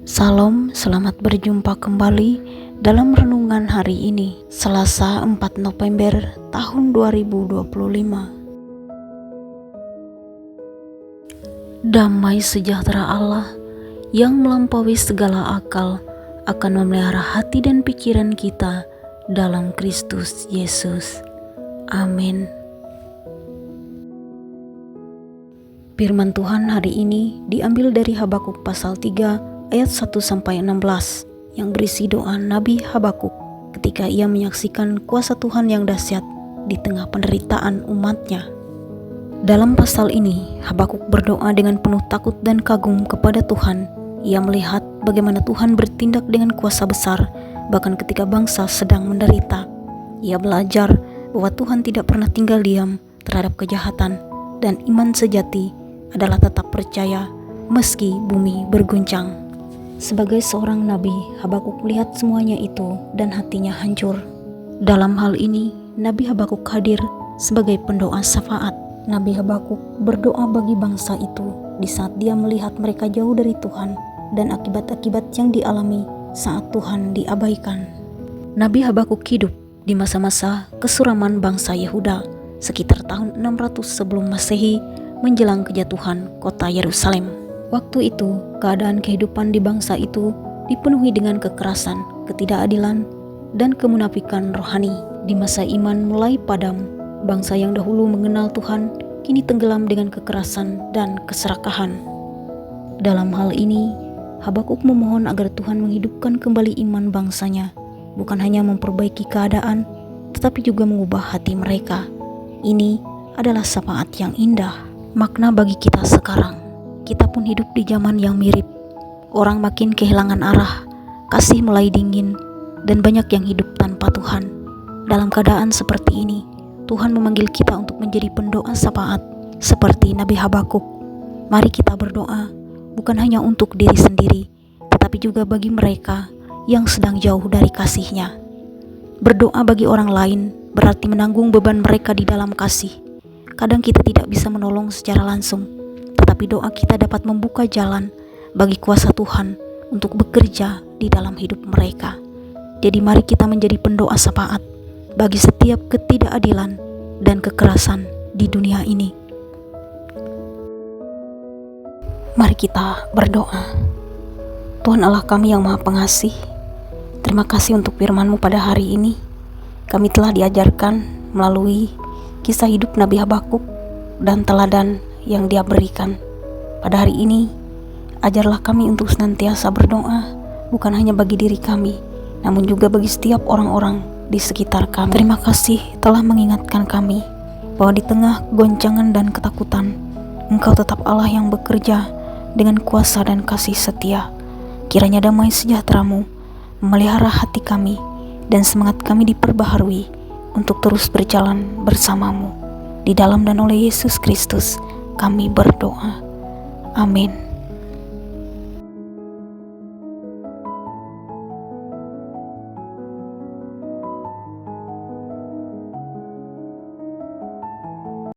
Salam, selamat berjumpa kembali dalam renungan hari ini, Selasa 4 November tahun 2025. Damai sejahtera Allah yang melampaui segala akal akan memelihara hati dan pikiran kita dalam Kristus Yesus. Amin. Firman Tuhan hari ini diambil dari Habakuk pasal 3 ayat 1-16 yang berisi doa Nabi Habakuk ketika ia menyaksikan kuasa Tuhan yang dahsyat di tengah penderitaan umatnya. Dalam pasal ini, Habakuk berdoa dengan penuh takut dan kagum kepada Tuhan. Ia melihat bagaimana Tuhan bertindak dengan kuasa besar bahkan ketika bangsa sedang menderita. Ia belajar bahwa Tuhan tidak pernah tinggal diam terhadap kejahatan dan iman sejati adalah tetap percaya meski bumi berguncang. Sebagai seorang nabi, Habakuk melihat semuanya itu dan hatinya hancur. Dalam hal ini, Nabi Habakuk hadir sebagai pendoa syafaat. Nabi Habakuk berdoa bagi bangsa itu di saat dia melihat mereka jauh dari Tuhan dan akibat-akibat yang dialami saat Tuhan diabaikan. Nabi Habakuk hidup di masa-masa kesuraman bangsa Yehuda sekitar tahun 600 sebelum Masehi menjelang kejatuhan kota Yerusalem. Waktu itu, keadaan kehidupan di bangsa itu dipenuhi dengan kekerasan, ketidakadilan, dan kemunafikan rohani. Di masa iman mulai padam, bangsa yang dahulu mengenal Tuhan kini tenggelam dengan kekerasan dan keserakahan. Dalam hal ini, Habakuk memohon agar Tuhan menghidupkan kembali iman bangsanya, bukan hanya memperbaiki keadaan, tetapi juga mengubah hati mereka. Ini adalah syafaat yang indah. Makna bagi kita sekarang, kita pun hidup di zaman yang mirip. Orang makin kehilangan arah, kasih mulai dingin, dan banyak yang hidup tanpa Tuhan. Dalam keadaan seperti ini, Tuhan memanggil kita untuk menjadi pendoa syafaat seperti Nabi Habakuk. Mari kita berdoa, bukan hanya untuk diri sendiri, tetapi juga bagi mereka yang sedang jauh dari kasih-Nya. Berdoa bagi orang lain berarti menanggung beban mereka di dalam kasih. Kadang kita tidak bisa menolong secara langsung, tetapi doa kita dapat membuka jalan bagi kuasa Tuhan untuk bekerja di dalam hidup mereka. Jadi mari kita menjadi pendoa syafaat bagi setiap ketidakadilan dan kekerasan di dunia ini. Mari kita berdoa. Tuhan Allah kami yang Maha Pengasih, terima kasih untuk firman-Mu pada hari ini. Kami telah diajarkan melalui kisah hidup Nabi Habakuk dan teladan yang Dia berikan. Pada hari ini, ajarlah kami untuk senantiasa berdoa, bukan hanya bagi diri kami, namun juga bagi setiap orang-orang di sekitar kami. Terima kasih telah mengingatkan kami bahwa di tengah goncangan dan ketakutan, Engkau tetap Allah yang bekerja dengan kuasa dan kasih setia. Kiranya damai sejahtera-Mu memelihara hati kami dan semangat kami diperbaharui untuk terus berjalan bersama-Mu. Di dalam dan oleh Yesus Kristus kami berdoa. Amin.